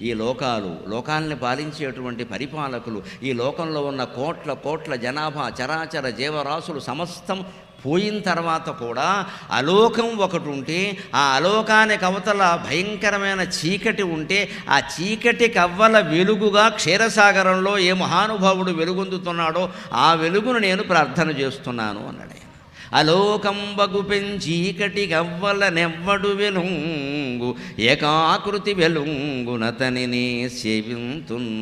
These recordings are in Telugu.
ఈ లోకాల్ని పాలించేటువంటి పరిపాలకులు, ఈ లోకంలో ఉన్న కోట్ల కోట్ల జనాభా, చరాచర జీవరాశులు సమస్తం పోయిన తర్వాత కూడా అలోకం ఒకటి ఉంటే, ఆ అలోకానికి అవతల భయంకరమైన చీకటి ఉంటే, ఆ చీకటి కవ్వల వెలుగుగా క్షీరసాగరంలో ఏ మహానుభావుడు వెలుగొందుతున్నాడో ఆ వెలుగును నేను ప్రార్థన చేస్తున్నాను అన్నాడు. అలోకంబగు పెంచీకటి గవ్వల నెవ్వడు వెలుంగు ఏకాకృతి వెలుంగునతనిని సేవింతున్.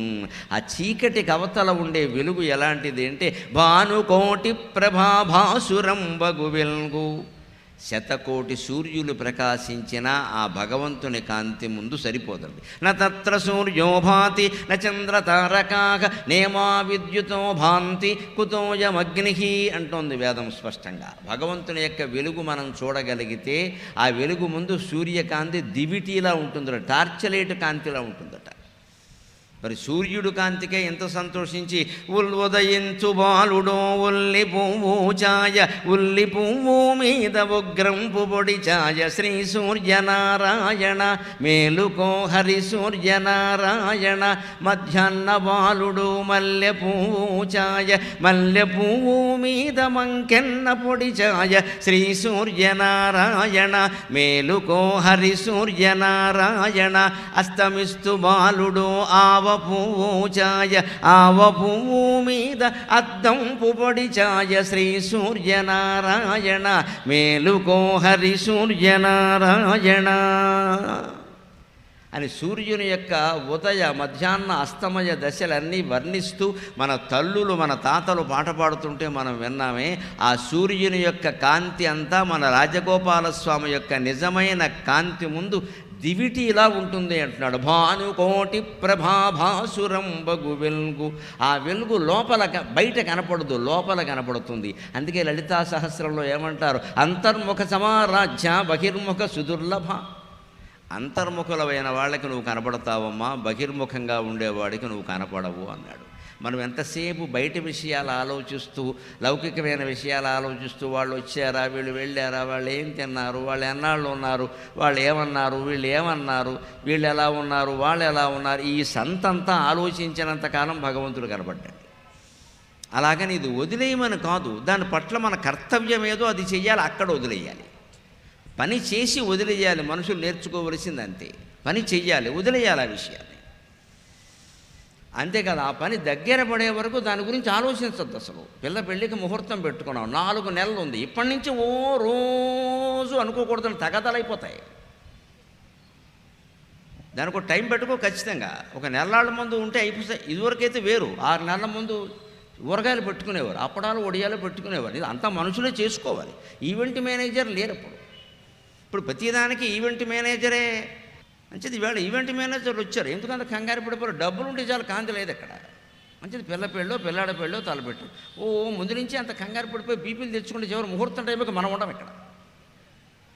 ఆ చీకటి కవతల ఉండే వెలుగు ఎలాంటిది అంటే భానుకోటి ప్రభాభాసురంబగు వెలుగు. శతకోటి సూర్యులు ప్రకాశించిన ఆ భగవంతుని కాంతి ముందు సరిపోదండి. న తత్ర సూర్యోభాతి న చంద్ర తారకాక నేమా విద్యుతో భాంతి కుతోయమగ్ని అంటోంది వేదం స్పష్టంగా. భగవంతుని యొక్క వెలుగు మనం చూడగలిగితే ఆ వెలుగు ముందు సూర్యకాంతి దివిటీలా ఉంటుందట, టార్చలైట్ కాంతిలా ఉంటుందట. మరి సూర్యుడు కాంతికే ఎంత సంతోషించి ఉదయించు బాలుడో ఉల్లి పువ్వు ఛాయ, ఉల్లి పువ్వు మీద ఉగ్రంపు పొడి ఛాయ, శ్రీ సూర్యనారాయణ మేలుకో హరి సూర్యనారాయణ. మధ్యాహ్న బాలుడు మల్లె పువ్వు ఛాయ, మల్లె పువ్వు మీద మంకెన్న పొడి ఛాయ, శ్రీ సూర్యనారాయణ మేలుకో హరి సూర్యనారాయణ. అస్తమిస్తు బాలుడు ఆవ పువ్వు ఛాయ, ఆవ పువ్వు మీద అద్దంపు పొడి ఛాయ, శ్రీ సూర్యనారాయణ మేలుకో హరి సూర్యనారాయణ అని సూర్యుని యొక్క ఉదయ మధ్యాహ్న అస్తమయ దశలన్నీ వర్ణిస్తూ మన తల్లులు మన తాతలు పాట పాడుతుంటే మనం విన్నామే. ఆ సూర్యుని యొక్క కాంతి అంతా మన రాజగోపాలస్వామి యొక్క నిజమైన కాంతి ముందు దివిటి ఇలా ఉంటుంది అంటున్నాడు. భానుకోటి ప్రభాభాసురంబగు వెలుగు. ఆ వెలుగు బయట కనపడదు, లోపల కనపడుతుంది. అందుకే లలితా సహస్రంలో ఏమంటారు, అంతర్ముఖ సమారాధ్య బహిర్ముఖ సుదుర్లభ. అంతర్ముఖులమైన వాళ్ళకి నువ్వు కనపడతావమ్మా, బహిర్ముఖంగా ఉండేవాడికి నువ్వు కనపడవు అన్నాడు. మనం ఎంతసేపు బయట విషయాలు ఆలోచిస్తూ, లౌకికమైన విషయాలు ఆలోచిస్తూ, వాళ్ళు వచ్చారా, వీళ్ళు వెళ్ళారా, వాళ్ళు ఏం తిన్నారు, వాళ్ళు ఎన్నాళ్ళు ఉన్నారు, వాళ్ళు ఏమన్నారు, వీళ్ళు ఏమన్నారు, వీళ్ళు ఎలా ఉన్నారు, వాళ్ళు ఎలా ఉన్నారు, ఈ సంతంతా ఆలోచించినంతకాలం భగవంతుడు కనపడ్డాడు. అలాగని ఇది వదిలేయమని కాదు, దాని పట్ల మన కర్తవ్యం ఏదో అది చెయ్యాలి, అక్కడ వదిలేయాలి. పని చేసి వదిలేయాలి, మనుషులు నేర్చుకోవలసింది అంతే. పని చెయ్యాలి, వదిలేయాలి ఆ విషయాన్ని, అంతేకాదు. ఆ పని దగ్గర పడే వరకు దాని గురించి ఆలోచించద్దు. అసలు పిల్ల పెళ్ళికి ముహూర్తం పెట్టుకున్నాం, 4 నెలలు ఉంది, ఇప్పటి నుంచి రోజు అనుకోకూడదని తగదలైపోతాయి. దానికి ఒక టైం పెట్టుకో ఖచ్చితంగా. ఒక నెలల ముందు ఉంటే అయిపోతాయి. ఇదివరకైతే వేరు, 6 నెలల ముందు ఊరగాయలు పెట్టుకునేవారు, అప్పడాలు ఒడియాలు పెట్టుకునేవారు. ఇది అంతా మనుషులే చేసుకోవాలి. ఈవెంట్ మేనేజర్ లేరు ఇప్పుడు ప్రతిదానికి ఈవెంట్ మేనేజరే. మంచిది, ఈవేళ ఈవెంట్ మేనేజర్లు వచ్చారు, ఎందుకంత కంగారు పడిపోయారు. డబ్బులు ఉంటే చాలా కాంతి లేదు అక్కడ. మంచిది, పిల్ల పెళ్ళో పిల్లాడ పెళ్ళో తలపెట్టు. ముందు నుంచి అంత కంగారు పడిపోయి బీపీలు తెచ్చుకుంటే చివరి ముహూర్తం టైంకి మనం ఉండం ఇక్కడ,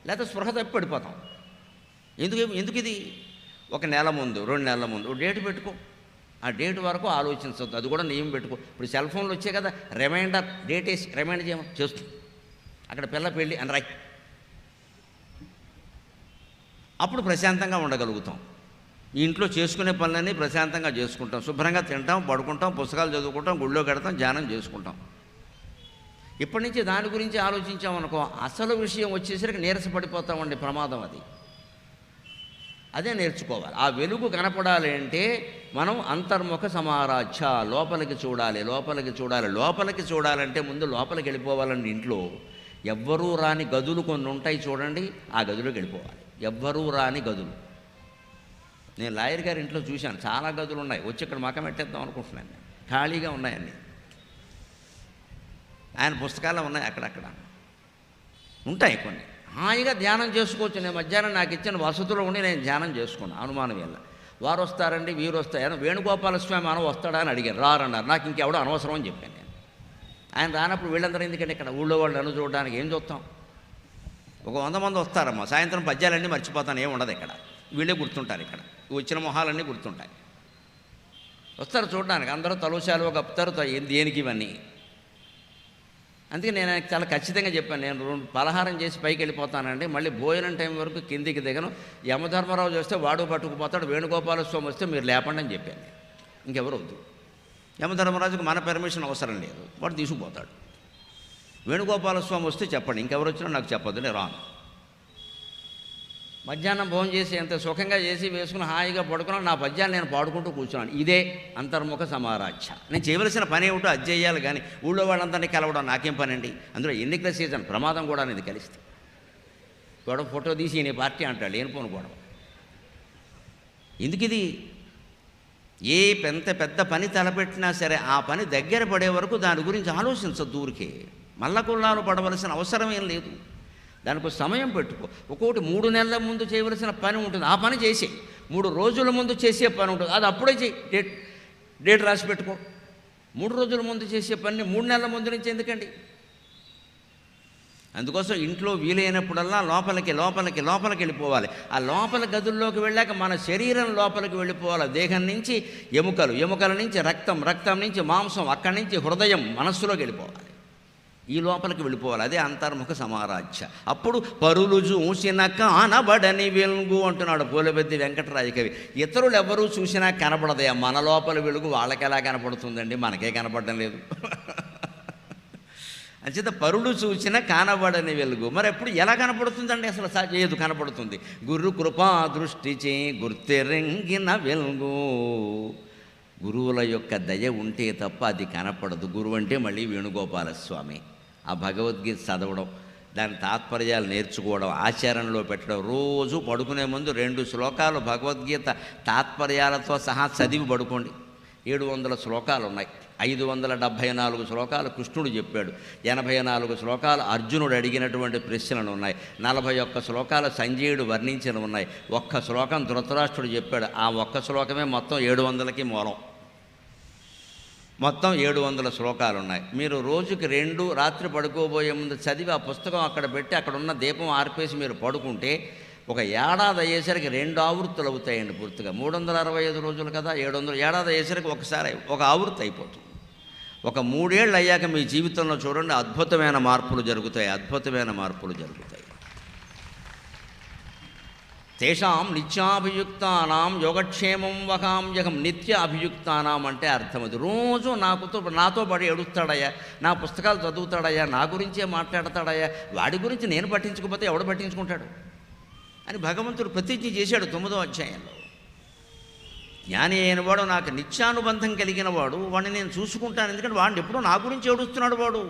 లేకపోతే స్పృహ తప్పి పడిపోతాం. ఎందుకు ఇది? 1 నెల ముందు, 2 నెలల ముందు డేట్ పెట్టుకో. ఆ డేట్ వరకు ఆలోచించవద్దు, అది కూడా నియమం పెట్టుకో. ఇప్పుడు సెల్ ఫోన్లు వచ్చాయి కదా, రిమైండర్ డేట్ వేసి రిమైండర్ చేయమని చేస్తుంది. అక్కడ పిల్ల పెళ్ళి అని రాయి, అప్పుడు ప్రశాంతంగా ఉండగలుగుతాం. ఇంట్లో చేసుకునే పనులన్నీ ప్రశాంతంగా చేసుకుంటాం, శుభ్రంగా తింటాం, పడుకుంటాం, పుస్తకాలు చదువుకుంటాం, గుళ్ళో కడతాం, ధ్యానం చేసుకుంటాం. ఇప్పటి నుంచి దాని గురించి ఆలోచించామనుకో, అసలు విషయం వచ్చేసరికి నీరసపడిపోతామండి, ప్రమాదం అది. అదే నేర్చుకోవాలి. ఆ వెలుగు కనపడాలి అంటే మనం అంతర్ముఖ సమారాధ్య, లోపలికి చూడాలి. లోపలికి చూడాలంటే ముందు లోపలికి వెళ్ళిపోవాలండి. ఇంట్లో ఎవ్వరూ రాని గదులు కొన్ని ఉంటాయి చూడండి, ఆ గదులోకి వెళ్ళిపోవాలి. ఎవ్వరూ రాని గదులు. నేను లాయర్ గారి ఇంట్లో చూశాను, చాలా గదులు ఉన్నాయి. వచ్చి ఇక్కడ మకం పెట్టేద్దాం అనుకుంటున్నాను నేను, ఖాళీగా ఉన్నాయన్నీ. ఆయన పుస్తకాలు ఉన్నాయి, అక్కడక్కడ ఉంటాయి కొన్ని. హాయిగా ధ్యానం చేసుకోవచ్చు. నేను మధ్యాహ్నం నాకు ఇచ్చిన వసతులు ఉండి నేను ధ్యానం చేసుకున్నాను. అనుమానం వల్ల వారు వస్తారండి, వీరు వస్తాయని, వేణుగోపాలస్వామి అనవ వస్తాడా అని అడిగాను. రారన్నారు. నాకు ఇంకెవడో అనవసరం అని చెప్పాను నేను. ఆయన రానప్పుడు వీళ్ళందరూ ఎందుకంటే ఇక్కడ ఊళ్ళో వాళ్ళు నన్ను చూడడానికి ఏం చూస్తాం? ఒక 100 మంది వస్తారమ్మా, సాయంత్రం పద్యాలన్నీ మర్చిపోతాను, ఏమి ఉండదు ఇక్కడ. వీళ్ళే గుర్తుంటారు, ఇక్కడ వచ్చిన మొహాలన్నీ గుర్తుంటాయి. వస్తారు చూడడానికి, అందరూ తలోశాలు కప్పుతారు. దేనికి ఇవన్నీ? అందుకే నేను ఆయనకు చాలా ఖచ్చితంగా చెప్పాను, నేను 2 పలహారం చేసి పైకి వెళ్ళిపోతానండి, మళ్ళీ భోజనం టైం వరకు కిందికి దిగను. యమధర్మరాజు వస్తే వాడు పట్టుకుపోతాడు, వేణుగోపాల స్వామి వస్తే మీరు లేపండి అని చెప్పాను. ఇంకెవరు వద్దు. యమధర్మరాజుకు మన పర్మిషన్ అవసరం లేదు, వాడు తీసుకుపోతాడు. వేణుగోపాల స్వామి వస్తే చెప్పండి, ఇంకెవరు వచ్చినా నాకు చెప్పొద్దు, నేను రాను. మధ్యాహ్నం భోజనం చేసి ఎంత సుఖంగా చేసి వేసుకుని హాయిగా పడుకున్నాను, నా పద్యాలు నేను పాడుకుంటూ కూర్చున్నాను. ఇదే అంతర్ముఖ సమారాధ్య. నేను చేయవలసిన పని ఏమిటో అది చేయాలి, కానీ ఊళ్ళో వాళ్ళందరినీ కలవడం నాకేం పని అండి? అందులో ఎన్నికల సీజన్, ప్రమాదం కూడా అనేది కలిస్తే గొడవ ఫోటో తీసి నీ పార్టీ అంటాడు, లేనిపోను గొడవ. ఎందుకు ఇది? పెద్ద పని తలపెట్టినా సరే ఆ పని దగ్గర పడే వరకు దాని గురించి ఆలోచించద్దు. ఊరికే మల్లకుల్లాలు పడవలసిన అవసరం ఏం లేదు. దానికి సమయం పెట్టుకో. ఒక్కొక్కటి 3 నెలల ముందు చేయవలసిన పని ఉంటుంది, ఆ పని చేసే. 3 రోజుల ముందు చేసే పని ఉంటుంది, అది అప్పుడే చేయి. డేట్ రాసి పెట్టుకో. 3 రోజుల ముందు చేసే పని 3 నెలల ముందు నుంచి ఎందుకండి? అందుకోసం ఇంట్లో వీలైనప్పుడల్లా లోపలికి వెళ్ళిపోవాలి. ఆ లోపల గదుల్లోకి వెళ్ళాక మన శరీరం లోపలికి వెళ్ళిపోవాలి. దేహం నుంచి ఎముకల నుంచి రక్తం నుంచి మాంసం, అక్కడి నుంచి హృదయం, మనస్సులోకి వెళ్ళిపోవాలి. ఈ లోపలికి వెళ్ళిపోవాలి. అదే అంతర్ముఖ సమారాధ్య. అప్పుడు పరులు చూసిన కానబడని వెలుగు అంటున్నాడు పూలబెద్ది వెంకటరాయ కవి. ఇతరులు ఎవరూ చూసినా కనపడదయా, మన లోపల వెలుగు వాళ్ళకి ఎలా కనపడుతుందండి? మనకే కనపడడం లేదు. అంచేత పరుడు చూసిన కానబడని వెలుగు. మరి ఎప్పుడు ఎలా కనపడుతుందండి? అసలు ఏదు కనపడుతుంది? గురు కృపా దృష్టిచే గుర్తెరంగిన వెలుగు. గురువుల యొక్క దయ ఉంటే తప్ప అది కనపడదు. గురువు అంటే మళ్ళీ వేణుగోపాలస్వామి. ఆ భగవద్గీత చదవడం, దాని తాత్పర్యాలు నేర్చుకోవడం, ఆచరణలో పెట్టడం. రోజు పడుకునే ముందు 2 శ్లోకాలు భగవద్గీత తాత్పర్యాలతో సహా చదివి పడుకోండి. 700 శ్లోకాలు ఉన్నాయి. 574 శ్లోకాలు కృష్ణుడు చెప్పాడు, 84 శ్లోకాలు అర్జునుడు అడిగినటువంటి ప్రశ్నలు ఉన్నాయి, 41 శ్లోకాలు సంజయుడు వర్ణించినవి ఉన్నాయి, 1 శ్లోకం ధృతరాష్ట్రుడు చెప్పాడు. ఆ 1 శ్లోకమే మొత్తం 700కి మూలం. మొత్తం 700 శ్లోకాలు ఉన్నాయి. మీరు రోజుకి 2 రాత్రి పడుకోబోయే ముందు చదివి ఆ పుస్తకం అక్కడ పెట్టి అక్కడ ఉన్న దీపం ఆర్పేసి మీరు పడుకుంటే ఒక ఏడాది అయ్యేసరికి 2 ఆవృత్తులు అవుతాయండి పూర్తిగా. 365 రోజులు కదా, 700. ఏడాది అయ్యేసరికి ఒకసారి ఒక ఆవృత్తి అయిపోతుంది. ఒక 3 ఏళ్ళు అయ్యాక మీ జీవితంలో చూడండి అద్భుతమైన మార్పులు జరుగుతాయి. తేషాం నిత్యాభియుక్తానాం యోగక్షేమం వహామ్యహం. నిత్య అభియుక్తానాం అంటే అర్థం అది. రోజు నాతో పడి ఏడుస్తాడయ్యా, నా పుస్తకాలు చదువుతాడయ్యా, నా గురించే మాట్లాడతాడయ్యా, వాడి గురించి నేను పట్టించుకోకపోతే ఎవడు పట్టించుకుంటాడు అని భగవంతుడు ప్రతిజ్ఞ చేశాడు 9వ అధ్యాయంలో. జ్ఞాని అయిన వాడు, నాకు నిత్యానుబంధం కలిగిన వాడు, వాడిని నేను చూసుకుంటాను. ఎందుకంటే వాడిని ఎప్పుడూ నా గురించి ఏడుస్తున్నాడు. వాడు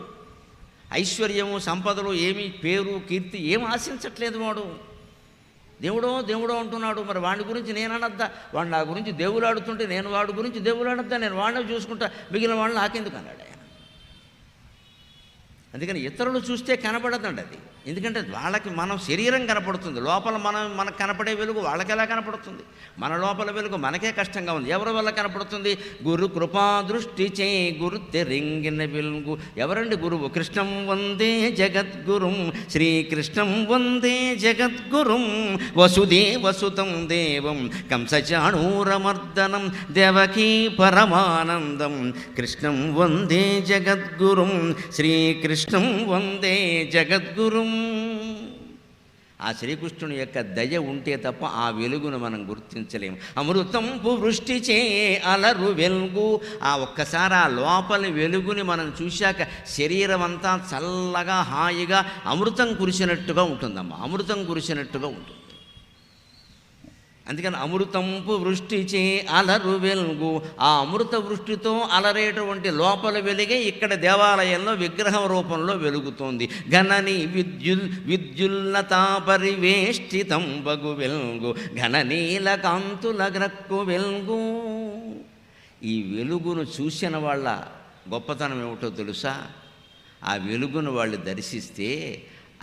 ఐశ్వర్యము, సంపదలు, ఏమీ పేరు, కీర్తి ఏం ఆశించట్లేదు. వాడు దేవుడో అంటున్నాడు. మరి వాడి గురించి నేను అనద్దా? వాడు నా గురించి దేవులాడుతుంటే నేను వాడి గురించి దేవులాడద్దా? నేను వాడిని చూసుకుంటా, మిగిలిన వాళ్ళు నాకెందుకు అన్నాడు ఆయన. అందుకని ఇతరులు చూస్తే కనపడదండి అది. ఎందుకంటే వాళ్ళకి మనం శరీరం కనపడుతుంది, లోపల మనకు కనపడే వెలుగు వాళ్ళకి ఎలా కనపడుతుంది? మన లోపల వెలుగు మనకే కష్టంగా ఉంది. ఎవరి వల్ల కనపడుతుంది? గురు కృపా దృష్టి చే గురు తెరింగిన వెలుగు. ఎవరండి గురువు? కృష్ణం వందే జగద్గురుం, శ్రీకృష్ణం వందే జగద్గురుం, వసుదేవసుతం దేవం కంసచాణూరమర్దనం దేవకీ పరమానందం. కృష్ణం వందే జగద్గురుం, శ్రీకృష్ణం వందే జగద్గురుం. ఆ శ్రీకృష్ణుని యొక్క దయ ఉంటే తప్ప ఆ వెలుగును మనం గుర్తించలేము. అమృతంపు వృష్టి చే అలరు వెలుగు. ఆ ఒక్కసారి ఆ లోపలి వెలుగుని మనం చూశాక శరీరం అంతా చల్లగా హాయిగా అమృతం కురిసినట్టుగా ఉంటుందమ్మా, అమృతం కురిసినట్టుగా ఉంటుంది. అందుకని అమృతంపు వృష్టి చే అలరు వెలుగు. ఆ అమృత వృష్టితో అలరేటువంటి లోపల వెలుగే ఇక్కడ దేవాలయంలో విగ్రహం రూపంలో వెలుగుతోంది. ఘనని విద్యుల్లతా పరివేష్టితం బగు వెలుగు, ఘననీల కాంతుల గ్రక్కు వెలుగు. ఈ వెలుగును చూసిన వాళ్ళ గొప్పతనం ఏమిటో తెలుసా? ఆ వెలుగును వాళ్ళు దర్శిస్తే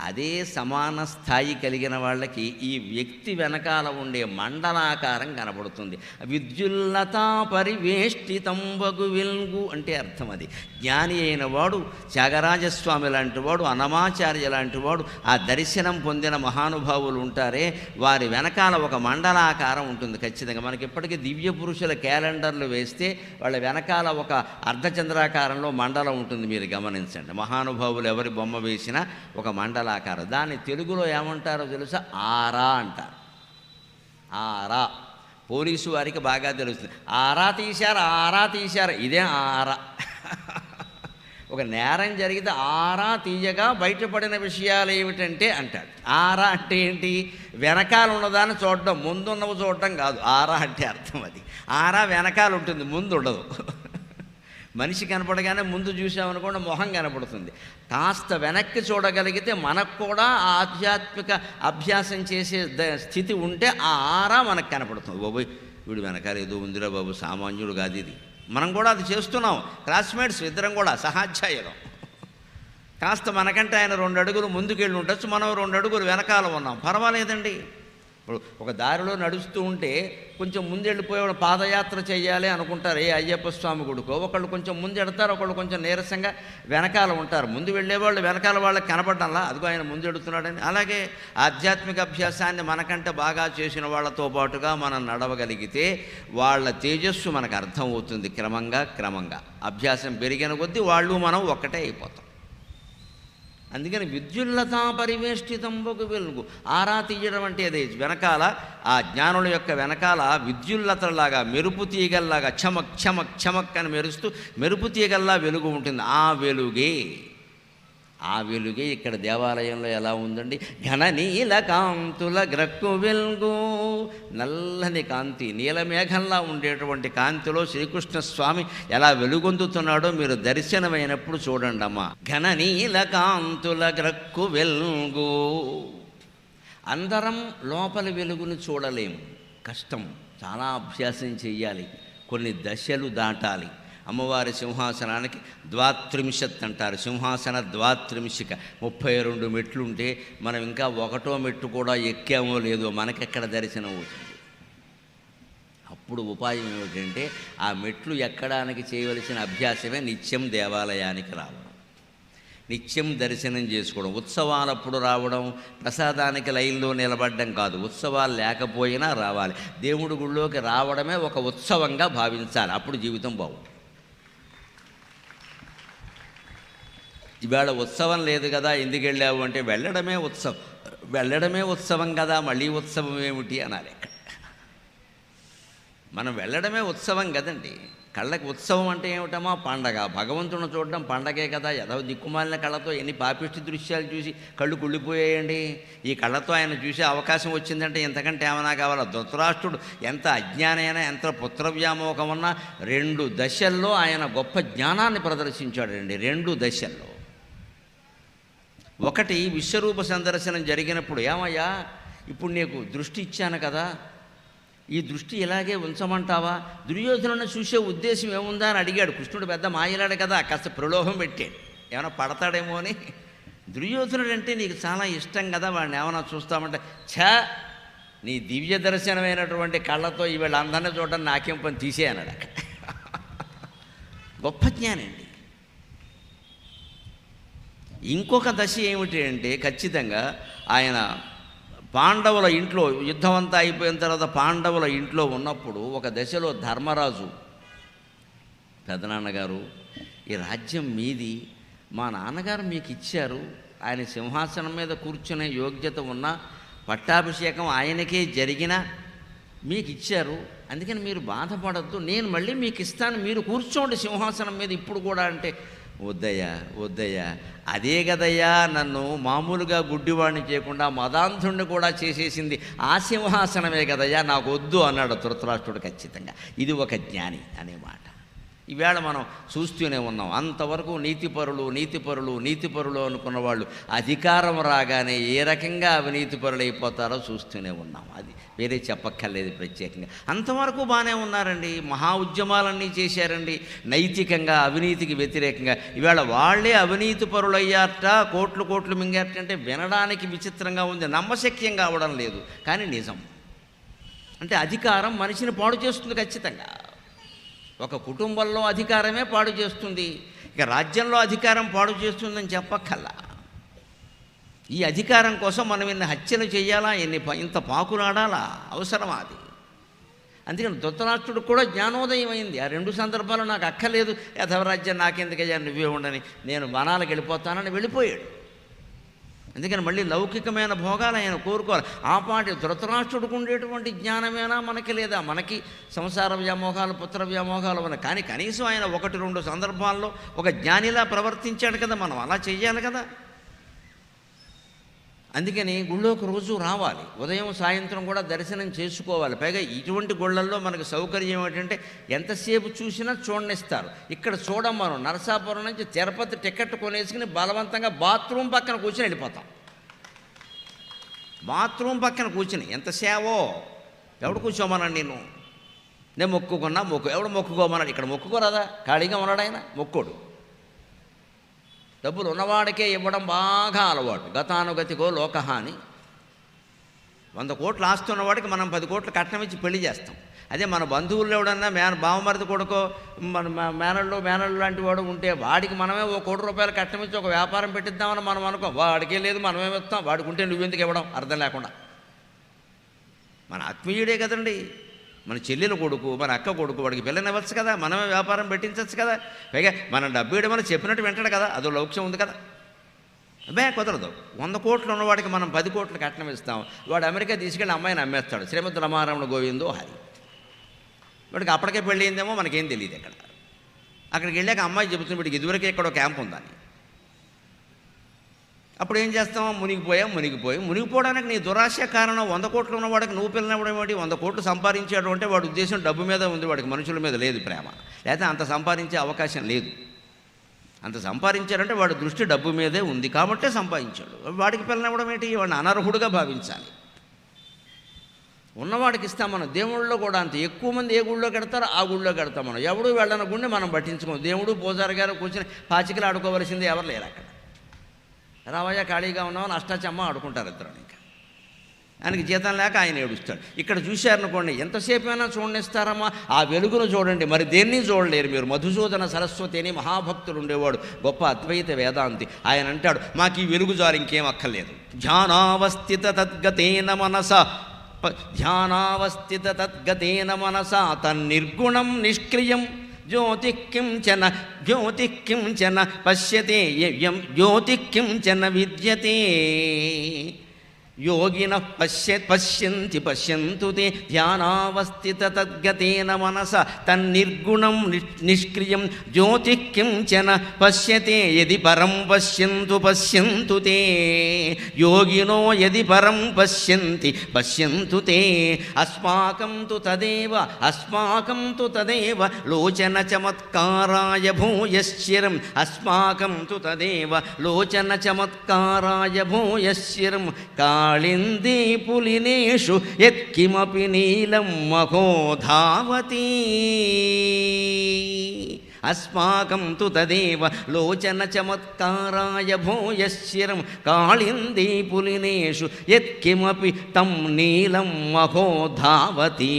అదే సమాన స్థాయి కలిగిన వాళ్ళకి ఈ వ్యక్తి వెనకాల ఉండే మండలాకారం కనబడుతుంది. విద్యుల్లతా పరివేష్టితంబగు వెల్గు అంటే అర్థం అది. జ్ఞాని అయిన వాడు, త్యాగరాజస్వామి లాంటి వాడు, అన్నమాచార్య లాంటి వాడు, ఆ దర్శనం పొందిన మహానుభావులు ఉంటారే, వారి వెనకాల ఒక మండలాకారం ఉంటుంది ఖచ్చితంగా. మనకి ఇప్పటికీ దివ్య పురుషుల క్యాలెండర్లు వేస్తే వాళ్ళ వెనకాల ఒక అర్ధచంద్రాకారంలో మండలం ఉంటుంది. మీరు గమనించండి. మహానుభావులు ఎవరి బొమ్మ వేసినా ఒక మండలాకారం. దాన్ని తెలుగులో ఏమంటారో తెలుసా? ఆరా అంటారు. ఆరా పోలీసు వారికి బాగా తెలుస్తుంది. ఆరా తీశారు ఇదే ఆరా. ఒక నేరం జరిగితే ఆరా తీయగా బయటపడిన విషయాలు ఏమిటంటే అంటాడు. ఆరా అంటే ఏంటి? వెనకాల ఉన్నదాన్ని చూడడం, ముందున్నవి చూడడం కాదు. ఆరా అంటే అర్థం అది. ఆరా వెనకాల ఉంటుంది, ముందు ఉండదు. మనిషి కనపడగానే ముందు చూసామనుకోండి మొహం కనపడుతుంది. కాస్త వెనక్కి చూడగలిగితే మనకు కూడా ఆ ఆధ్యాత్మిక అభ్యాసం చేసే స్థితి ఉంటే ఆ ఆరా మనకు కనపడుతుంది. బాబోయ్ వీడు వెనకాల ఏదో ఉందిరా బాబు, సామాన్యుడు కాదు ఇది. మనం కూడా అది చేస్తున్నాం. క్లాస్మేట్స్ ఇద్దరం కూడా సహాధ్యాయులం. కాస్త మనకంటే ఆయన 2 అడుగులు ముందుకెళ్ళి ఉండొచ్చు, మనం 2 అడుగులు వెనకాల ఉన్నాం, పర్వాలేదండి. ఇప్పుడు ఒక దారిలో నడుస్తూ ఉంటే కొంచెం ముందెళ్ళిపోయేవాడు పాదయాత్ర చేయాలి అనుకుంటారు. ఏ అయ్యప్ప స్వామి గుడికో ఒకళ్ళు కొంచెం ముందు ఎడతారు, ఒకళ్ళు కొంచెం నీరసంగా వెనకాల ఉంటారు. ముందు వెళ్ళేవాళ్ళు వెనకాల వాళ్ళకి కనపడ్డంలా అదిగో ఆయన ముందు ఎడుతున్నాడని. అలాగే ఆధ్యాత్మిక అభ్యాసాన్ని మనకంటే బాగా చేసిన వాళ్ళతో పాటుగా మనం నడవగలిగితే వాళ్ళ తేజస్సు మనకు అర్థమవుతుంది. క్రమంగా అభ్యాసం పెరిగిన కొద్దీ వాళ్ళు మనం ఒక్కటే అయిపోతాం. అందుకని విద్యుల్లతా పరివేష్టితంబగు వెలుగు. ఆరా తీయడం అంటే అదే. వెనకాల ఆ జ్ఞానుల యొక్క వెనకాల విద్యుల్లతలాగా, మెరుపు తీగల్లాగా చమక్ అని మెరుస్తూ మెరుపు తీగల్లా వెలుగు ఉంటుంది. ఆ వెలుగే ఇక్కడ దేవాలయంలో ఎలా ఉందండి? ఘననీల కాంతుల గ్రక్కు వెలుగు. నల్లని కాంతి, నీలమేఘంలా ఉండేటువంటి కాంతిలో శ్రీకృష్ణ స్వామి ఎలా వెలుగొందుతున్నాడో మీరు దర్శనమైనప్పుడు చూడండి అమ్మా. ఘననీల కాంతుల గ్రక్కు వెలుగు. అందరం లోపలి వెలుగును చూడలేము, కష్టం. చాలా అభ్యాసం చెయ్యాలి, కొన్ని దశలు దాటాలి. అమ్మవారి సింహాసనానికి 32 అంటారు. సింహాసన 32 32 మెట్లు ఉంటే మనం ఇంకా 1వ మెట్టు కూడా ఎక్కామో లేదో మనకెక్కడ దర్శనం అవుతుంది. అప్పుడు ఉపాయం ఏమిటంటే ఆ మెట్లు ఎక్కడానికి చేయవలసిన అభ్యాసమే నిత్యం దేవాలయానికి రావడం, నిత్యం దర్శనం చేసుకోవడం. ఉత్సవాలప్పుడు రావడం, ప్రసాదానికి లైన్లో నిలబడడం కాదు. ఉత్సవాలు లేకపోయినా రావాలి. దేవుడి గుళ్ళోకి రావడమే ఒక ఉత్సవంగా భావించాలి. అప్పుడు జీవితం బాగుంటుంది. ఇవాళ ఉత్సవం లేదు కదా ఎందుకు వెళ్ళావు అంటే వెళ్ళడమే ఉత్సవం కదా, మళ్ళీ ఉత్సవం ఏమిటి అనాలి. మనం వెళ్ళడమే ఉత్సవం కదండి. కళ్ళకి ఉత్సవం అంటే ఏమిటమా? పండగ. భగవంతుని చూడడం పండగే కదా. ఏదో దిక్కుమాలిన కళ్ళతో ఎన్ని పాపిష్టి దృశ్యాలు చూసి కళ్ళు కుళ్ళిపోయాయండి. ఈ కళ్ళతో ఆయన చూసే అవకాశం వచ్చిందంటే ఎంతకంటే ఏమైనా కావాలా? ధృతరాష్ట్రుడు ఎంత అజ్ఞానైనా, ఎంత పుత్రవ్యామోహం ఉన్నా 2 దశల్లో ఆయన గొప్ప జ్ఞానాన్ని ప్రదర్శించాడండి. 2 దశల్లో. ఒకటి విశ్వరూప సందర్శనం జరిగినప్పుడు, ఏమయ్యా ఇప్పుడు నీకు దృష్టి ఇచ్చాను కదా, ఈ దృష్టి ఇలాగే ఉంచమంటావా? దుర్యోధనుని చూసే ఉద్దేశం ఏముందా అని అడిగాడు. కృష్ణుడు పెద్ద మాయలాడు కదా, కాస్త ప్రలోభం పెట్టాడు, ఏమైనా పడతాడేమో అని. దుర్యోధనుడు అంటే నీకు చాలా ఇష్టం కదా, వాడిని ఏమైనా చూస్తామంటే, నీ దివ్య దర్శనమైనటువంటి కళ్ళతో ఈవేళ అందరినీ చూడడం నాకేం పని, తీసే అన్నాడు. గొప్ప జ్ఞానండి. ఇంకొక దశ ఏమిటి అంటే ఖచ్చితంగా ఆయన పాండవుల ఇంట్లో, యుద్ధం అంతా అయిపోయిన తర్వాత పాండవుల ఇంట్లో ఉన్నప్పుడు ఒక దశలో ధర్మరాజు, పెదనాన్నగారు ఈ రాజ్యం మీది, మా నాన్నగారు మీకు ఇచ్చారు, ఆయన సింహాసనం మీద కూర్చునే యోగ్యత ఉన్న, పట్టాభిషేకం ఆయనకే జరిగిన మీకు ఇచ్చారు, అందుకని మీరు బాధపడద్దు, నేను మళ్ళీ మీకు ఇస్తాను, మీరు కూర్చోండి సింహాసనం మీద ఇప్పుడు కూడా అంటే, వద్దయ్యా అదే కదయ్యా నన్ను మామూలుగా గుడ్డివాడిని చేయకుండా మదాంధుణ్ణి కూడా చేసేసింది ఆ సింహాసనమే కదయ్యా, నాకు వద్దు అన్నాడు ధృతరాష్ట్రుడు. ఖచ్చితంగా ఇది ఒక జ్ఞాని అనే మాట. ఈవేళ మనం చూస్తూనే ఉన్నాం. అంతవరకు నీతిపరులు అనుకున్న వాళ్ళు అధికారం రాగానే ఏ రకంగా అవినీతిపరులు అయిపోతారో చూస్తూనే ఉన్నాం. అది వేరే చెప్పక్కర్లేదు ప్రత్యేకంగా. అంతవరకు బాగానే ఉన్నారండి, మహా ఉద్యమాలన్నీ చేశారండి నైతికంగా, అవినీతికి వ్యతిరేకంగా. ఈవేళ వాళ్ళే అవినీతి పరులు అయ్యారట, కోట్లు మింగారటంటే వినడానికి విచిత్రంగా ఉంది, నమ్మశక్యం కావడం లేదు. కానీ నిజం. అంటే అధికారం మనిషిని పాడు చేస్తుంది ఖచ్చితంగా. ఒక కుటుంబంలో అధికారమే పాడు చేస్తుంది, ఇక రాజ్యంలో అధికారం పాడు చేస్తుందని చెప్పక్కల్లా. ఈ అధికారం కోసం మనం ఎన్ని హత్యలు చేయాలా, ఇంత పాకులాడాలా, అవసరమా అది? అందుకని ధృతరాష్ట్రుడు కూడా జ్ఞానోదయం అయింది. ఆ 2 సందర్భాలు నాకు అక్కర్లేదు, యథవరాజ్యం నాకెందుకయ్యా, నువ్వే ఉండని, నేను వనాలకు వెళ్ళిపోతానని వెళ్ళిపోయాడు. అందుకని మళ్ళీ లౌకికమైన భోగాలు ఆయన కోరుకోవాలి. ఆ పాటి ధృతరాష్ట్రుడికి ఉండేటువంటి జ్ఞానమేనా మనకి లేదా? మనకి సంసార వ్యామోహాలు, పుత్ర వ్యామోహాలు ఉన్నాయి. కానీ కనీసం ఆయన 1-2 సందర్భాల్లో ఒక జ్ఞానిలా ప్రవర్తించాడు కదా, మనం అలా చెయ్యాలి కదా. అందుకని గుళ్ళోకి రోజు రావాలి, ఉదయం సాయంత్రం కూడా దర్శనం చేసుకోవాలి. పైగా ఇటువంటి గుళ్ళల్లో మనకు సౌకర్యం ఏంటంటే ఎంతసేపు చూసినా చూడనిస్తారు. ఇక్కడ చూడం, మనం నరసాపురం నుంచి తిరుపతి టికెట్ కొనేసుకుని బలవంతంగా బాత్రూమ్ పక్కన కూర్చొని వెళ్ళిపోతాం. బాత్రూమ్ పక్కన కూర్చుని ఎంతసేవో, ఎవడు కూర్చోమన్నాడు నేను మొక్కుకున్నా, ఎవడు మొక్కుకోమన్నాడు? ఇక్కడ మొక్కుకోరాదా? ఖాళీగా ఉన్నాడు ఆయన, మొక్కోడు. డబ్బులు ఉన్నవాడికే ఇవ్వడం బాగా అలవాటు. గతానుగతికో లోకహ అని. 100 కోట్లు ఆస్తున్నవాడికి మనం 10 కోట్లు కట్నం ఇచ్చి పెళ్లి చేస్తాం. అదే మన బంధువుల్లో ఎవడన్నా బావమరిది కొడుకో, మన మేనళ్ళు లాంటి వాడు ఉంటే వాడికి మనమే ₹1 కోటి కట్నం ఇచ్చి ఒక వ్యాపారం పెట్టిద్దామని మనం అనుకో, వాడికే లేదు మనమేమి ఇస్తాం, వాడికి ఉంటే నువ్వెందుకు ఇవ్వడం, అర్థం లేకుండా. మన ఆత్మీయుడే కదండి, మన చెల్లెల కొడుకు, మన అక్క కొడుకు, వాడికి పిల్లనివ్వచ్చు కదా, మనమే వ్యాపారం పెట్టించవచ్చు కదా. పైగా మనం డబ్బు ఇవ్వమని చెప్పినట్టు వింటాడు కదా, అదో లౌక్యం ఉంది కదా. కుదరదు. 100 కోట్లు ఉన్నవాడికి మనం 10 కోట్లు కట్నం ఇస్తాం, వాడు అమెరికా తీసుకెళ్ళి అమ్మాయిని అమ్మేస్తాడు. శ్రీమద్ రమారమణ గోవిందో హరి. వాడికి అప్పటికే పెళ్ళి అయిందేమో మనకేం తెలియదు. అక్కడికి వెళ్ళాక అమ్మాయి చెబుతుంది, వీడికి ఇదివరకే ఇక్కడ క్యాంప్ ఉందని. అప్పుడు ఏం చేస్తాం? మునిగిపోవడానికి నీ దురాశ కారణం. 100 కోట్లు ఉన్నవాడికి నువ్వు పిల్లనివ్వడం ఏమిటి? 100 కోట్లు సంపాదించాడు అంటే వాడి ఉద్దేశం డబ్బు మీద ఉంది, వాడికి మనుషుల మీద లేదు ప్రేమ, లేకపోతే అంత సంపాదించే అవకాశం లేదు. అంత సంపాదించాడంటే వాడి దృష్టి డబ్బు మీదే ఉంది కాబట్టే సంపాదించాడు. వాడికి పిల్లనివ్వడం ఏంటి? వాడిని అనర్హుడుగా భావించాలి. ఉన్నవాడికి ఇస్తాం. మనం దేవుళ్ళలో కూడా అంతే. ఎక్కువ మంది ఏ గుళ్ళో కడతారో ఆ గుళ్ళో కడతాం. మనం ఎవడు వెళ్ళని గుండె మనం పట్టించుకోం. దేవుడు పూజారి గారు కూర్చొని పాచికలు ఆడుకోవలసింది ఎవరు లేరు అక్కడ. రావయ్య ఖాళీగా ఉన్నామని అష్టాచమ్మ ఆడుకుంటారు ఇద్దరు. ఇంకా ఆయనకి జీతం లేక ఆయన ఏడుస్తాడు. ఇక్కడ చూశారనుకోండి, ఎంతసేపు అయినా చూడనిస్తారమ్మా. ఆ వెలుగును చూడండి, మరి దేన్ని చూడలేరు మీరు. మధుసూదన సరస్వతి అని మహాభక్తుడు ఉండేవాడు, గొప్ప అద్వైత వేదాంతి. ఆయన అంటాడు, మాకు ఈ వెలుగు జారు ఇంకేం అక్కర్లేదు. ధ్యానావస్థిత తద్గతేన మనసా తన్నిర్గుణం నిష్క్రియం జ్యోతిః కించన పశ్యతే జ్యోతిః కించన విద్యతే యోగినః పశ్యంతు తే ధ్యానావస్థిత తద్గతేన మనస తన్నిర్గుణం నిష్క్రియం జ్యోతిః కించన పశ్యతే యది పరం పశ్యంతు తే యోగినో యది పరం పశ్యంతు తే అస్మాకం తు తదేవ లోచన చమత్కారాయ భూయశ్చిరం అస్మాకం తు తదేవ లోచన చమత్కారాయ భూయశ్చిరం కాళిందీ పులినేషు యత్కిమపి నీలం మహో ధావతి అస్మాకం తు తదేవ లోచన చమత్కారాయ భూయశ్చిరం కాళిందీ పులినేషు యత్కిమపి తం నీలం మహో ధావతి.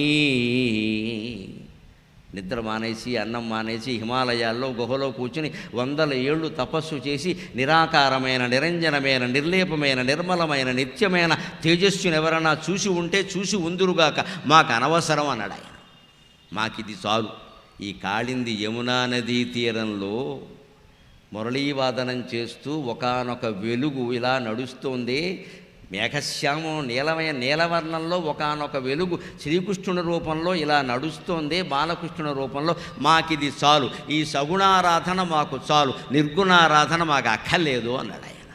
నిద్ర మానేసి, అన్నం మానేసి హిమాలయాల్లో గుహలో కూర్చుని 100 ఏళ్ళు తపస్సు చేసి నిరాకారమైన, నిరంజనమైన, నిర్లేపమైన, నిర్మలమైన, నిత్యమైన తేజస్సును ఎవరన్నా చూసి ఉంటే చూసి ఉందురుగాక, మాకు అనవసరం అన్నాడు ఆయన. మాకిది చాలు. ఈ కాళింది యమునా నదీ తీరంలో మురళీవాదనం చేస్తూ ఒకానొక వెలుగు ఇలా నడుస్తోంది. మేఘశ్యామం నీలవర్ణంలో ఒకానొక వెలుగు శ్రీకృష్ణుని రూపంలో ఇలా నడుస్తోంది, బాలకృష్ణుని రూపంలో. మాకిది చాలు, ఈ సగుణారాధన మాకు చాలు, నిర్గుణారాధన మాకు అక్కర్లేదు అన్నాడు ఆయన.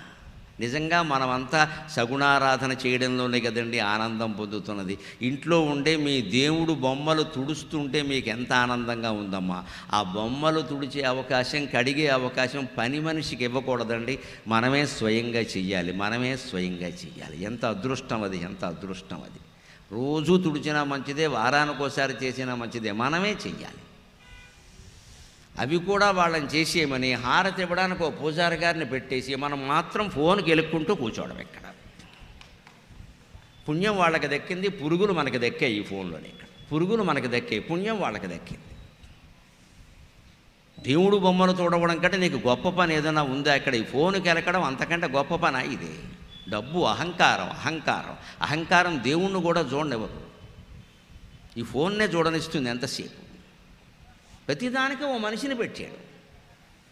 నిజంగా మనమంతా సగుణారాధన చేయడంలోనే కదండి ఆనందం పొందుతున్నది. ఇంట్లో ఉండే మీ దేవుడు బొమ్మలు తుడుస్తుంటే మీకు ఎంత ఆనందంగా ఉందమ్మా. ఆ బొమ్మలు తుడిచే అవకాశం, కడిగే అవకాశం పని మనిషికి ఇవ్వకూడదండి. మనమే స్వయంగా చెయ్యాలి, మనమే స్వయంగా చెయ్యాలి. ఎంత అదృష్టం అది, ఎంత అదృష్టం అది. రోజూ తుడిచినా మంచిదే, వారానికోసారి చేసినా మంచిదే, మనమే చెయ్యాలి. అవి కూడా వాళ్ళని చేసేయమని హారతి ఇవ్వడానికి ఒక పూజారి గారిని పెట్టేసి మనం మాత్రం ఫోన్కి ఎలుక్కుంటూ కూర్చోవడం. ఇక్కడ పుణ్యం వాళ్ళకి దక్కింది, పురుగులు మనకి దక్కాయి. ఈ ఫోన్లోనే ఇక్కడ పురుగులు మనకి దక్కాయి, పుణ్యం వాళ్ళకి దక్కింది. దేవుడు బొమ్మలు చూడవడం కంటే నీకు గొప్ప పని ఏదైనా ఉందా? ఇక్కడ ఈ ఫోన్కి ఎలకడం అంతకంటే గొప్ప పని ఇది. డబ్బు, అహంకారం, అహంకారం, అహంకారం దేవుణ్ణి కూడా చూడనివ్వదు. ఈ ఫోన్నే చూడనిస్తుంది ఎంతసేపు. ప్రతిదానికి ఓ మనిషిని పెట్టాడు.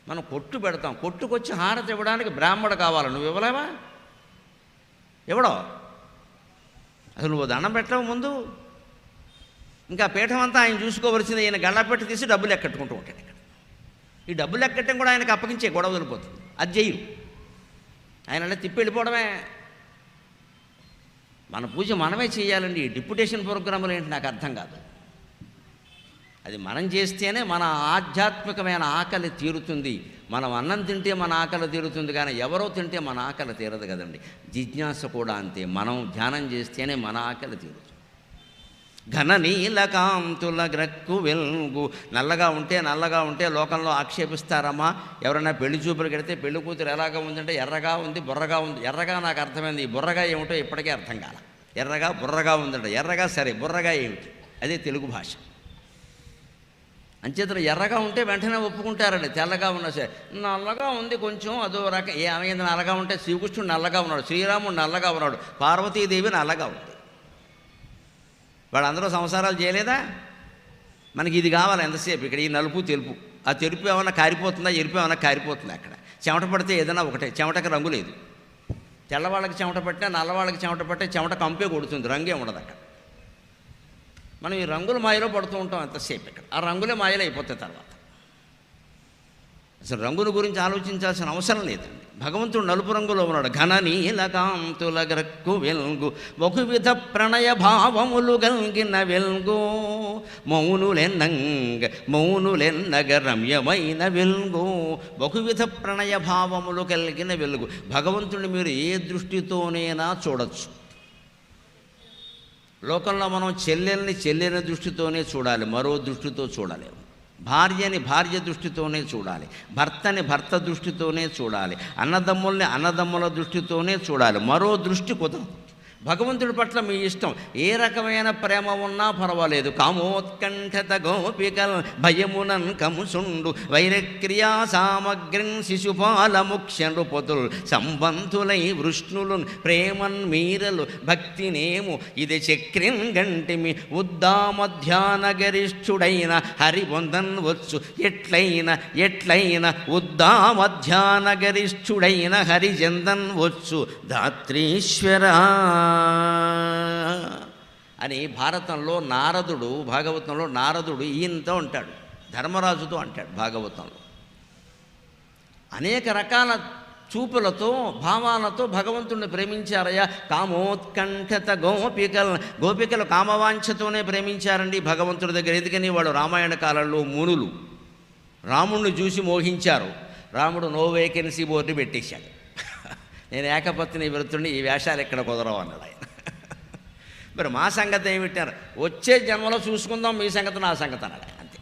మనం కొట్టు పెడతాం, కొట్టుకొచ్చి హారతి ఇవ్వడానికి బ్రాహ్మడు కావాలి, నువ్వు ఇవ్వలేవా? ఎవడో అసలు నువ్వు దండం పెట్టలేవు ముందు. ఇంకా పీఠం అంతా ఆయన చూసుకోవలసింది. ఈయన గళ్ళపెట్టి తీసి డబ్బులు ఎక్కట్టుకుంటూ ఉంటాడు. ఇక్కడ ఈ డబ్బులు ఎక్కట్టడం కూడా ఆయనకు అప్పగించే గొడవ వదిలిపోతుంది. అది చెయ్యరు, ఆయన అలా తిప్పి వెళ్ళిపోవడమే. మన పూజ మనమే చేయాలండి. డిప్యుటేషన్ ప్రోగ్రాములు ఏంటి నాకు అర్థం కాదు. అది మనం చేస్తేనే మన ఆధ్యాత్మికమైన ఆకలి తీరుతుంది. మనం అన్నం తింటే మన ఆకలి తీరుతుంది, కానీ ఎవరో తింటే మన ఆకలి తీరదు కదండి. జిజ్ఞాస కూడా అంతే. మనం ధ్యానం చేస్తేనే మన ఆకలి తీరుతుంది. ఘన నీలకాంతుల గ్రక్కు వెల్గు. నల్లగా ఉంటే లోకంలో ఆక్షేపిస్తారమ్మా. ఎవరైనా పెళ్లి చూపులు కడితే పెళ్లి కూతురు ఎలాగా ఉందంటే ఎర్రగా ఉంది, బుర్రగా ఉంది. ఎర్రగా నాకు అర్థమైంది, ఈ బుర్రగా ఏమిటో ఇప్పటికే అర్థం కాల. ఎర్రగా బుర్రగా ఉందంట. ఎర్రగా సరే, బుర్రగా ఏమిటి? అదే తెలుగు భాష. అంచేతలు ఎర్రగా ఉంటే వెంటనే ఒప్పుకుంటారండి. తెల్లగా ఉన్నా సరే, నల్లగా ఉంది కొంచెం అదో రకం. ఏమైంది? నల్లగా ఉంటే శ్రీకృష్ణుడు నల్లగా ఉన్నాడు, శ్రీరాముడు నల్లగా ఉన్నాడు, పార్వతీదేవి నల్లగా ఉంది. వాళ్ళందరూ సంసారాలు చేయలేదా? మనకి ఇది కావాలి ఎంతసేపు. ఇక్కడ ఈ నలుపు తెలుపు. ఆ తెలుపు ఏమన్నా కారిపోతుందా, ఎరుపు ఏమన్నా కారిపోతుందా? అక్కడ చెమట పడితే ఏదైనా ఒకటే. చెమటకి రంగు లేదు. తెల్లవాళ్ళకి చెమట పట్టినా, నల్లవాళ్ళకి చెమట పట్టే చెమట కంపే కొడుతుంది, రంగే ఉండదు అక్కడ. మనం ఈ రంగుల మాయలో పడుతూ ఉంటాం ఎంతసేపు. ఇక్కడ ఆ రంగులే మాయలు అయిపోతాయి తర్వాత. అసలు రంగుల గురించి ఆలోచించాల్సిన అవసరం లేదండి. భగవంతుడు నలుపు రంగులో ఉన్నాడు. ఘన నీలకాంతుల గ్రక్కు వెల్గు, బహువిధ ప్రణయ భావములు గల్గిన వెల్గు, మౌనులెన్నగ రమ్యమైన వెల్గు. బహువిధ ప్రణయ భావములు కలిగిన వెలుగు. భగవంతుడిని మీరు ఏ దృష్టితోనైనా చూడొచ్చు. లోకంలో మనం చెల్లెని దృష్టితోనే చూడాలి, మరో దృష్టితో చూడలేము. భార్యని భార్య దృష్టితోనే చూడాలి, భర్తని భర్త దృష్టితోనే చూడాలి, అన్నదమ్ముల దృష్టితోనే చూడాలి. మరో దృష్టి కుదరదు. భగవంతుడి పట్ల మీ ఇష్టం. ఏ రకమైన ప్రేమ ఉన్నా పర్వాలేదు. కామోత్కంఠత గోపికల్ భయమునన్ కముసుండు, వైరక్రియా సామగ్రిన్ శిశుపాల ముఖ్యనృపతుల్ సంబంధులై వృష్ణులు ప్రేమన్ మీరలు భక్తినేము ఇది చక్రిన్ గంటిమి ఉద్దామధ్యాన గరిష్ఠుడైన హరి పొందన్ వచ్చు. ఎట్లైన ఉద్దామధ్యాన గరిష్ఠుడైన హరి చెందన్ వచ్చు ధాత్రీశ్వర అని భాగవతంలో నారదుడు ఈయనతో అంటాడు, ధర్మరాజుతో అంటాడు. భాగవతంలో అనేక రకాల చూపులతో, భావాలతో భగవంతుడిని ప్రేమించారయ్యా. కామోత్కంఠత గోపికలు కామవాంఛతోనే ప్రేమించారండి భగవంతుడి దగ్గర. ఎందుకని? వాడు రామాయణ కాలంలో మునులు రాముణ్ణి చూసి మోహించారు. రాముడు నో వేకెన్సీ బోర్డు పెట్టేశాడు. నేను ఏకపత్ని వ్రతుడిని, ఈ వేషాలు ఎక్కడ కుదరవు అన్నాడు ఆయన. మరి మా సంగతి ఏమిట్టారు? వచ్చే జన్మలో చూసుకుందాం, మీ సంగతి నా సంగతి అన్నాడు ఆయన. అంతే.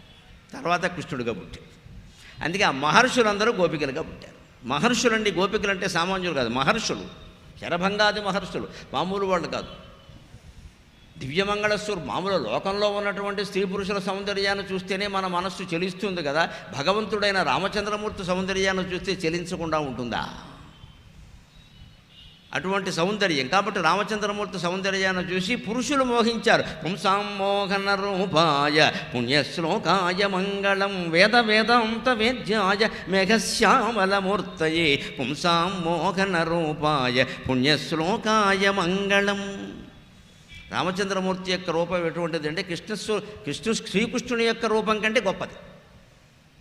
తర్వాత కృష్ణుడిగా పుట్టాడు. అందుకే ఆ మహర్షులందరూ గోపికలుగా పుట్టారు. మహర్షులండి, గోపికలు అంటే సామాన్యులు కాదు, మహర్షులు. శరభంగాది మహర్షులు, మామూలు వాళ్ళు కాదు. దివ్యమంగళస్వరు. మామూలు లోకంలో ఉన్నటువంటి స్త్రీ పురుషుల సౌందర్యాన్ని చూస్తేనే మన మనస్సు చెలిస్తుంది కదా. భగవంతుడైన రామచంద్రమూర్తి సౌందర్యాన్ని చూస్తే చెలించకుండా ఉంటుందా? అటువంటి సౌందర్యం. కాబట్టి రామచంద్రమూర్తి సౌందర్యాన్ని చూసి పురుషులు మోహించారు. పుంసాం మోహన రూపాయ పుణ్యశ్లోకాయ మంగళం వేదాంత వేద్యాయ మేఘశ్యామలమూర్తయే పుంసాం మోహన రూపాయ పుణ్యశ్లోకాయ మంగళం. రామచంద్రమూర్తి యొక్క రూపం ఎటువంటిది అంటే శ్రీకృష్ణుని యొక్క రూపం కంటే గొప్పది.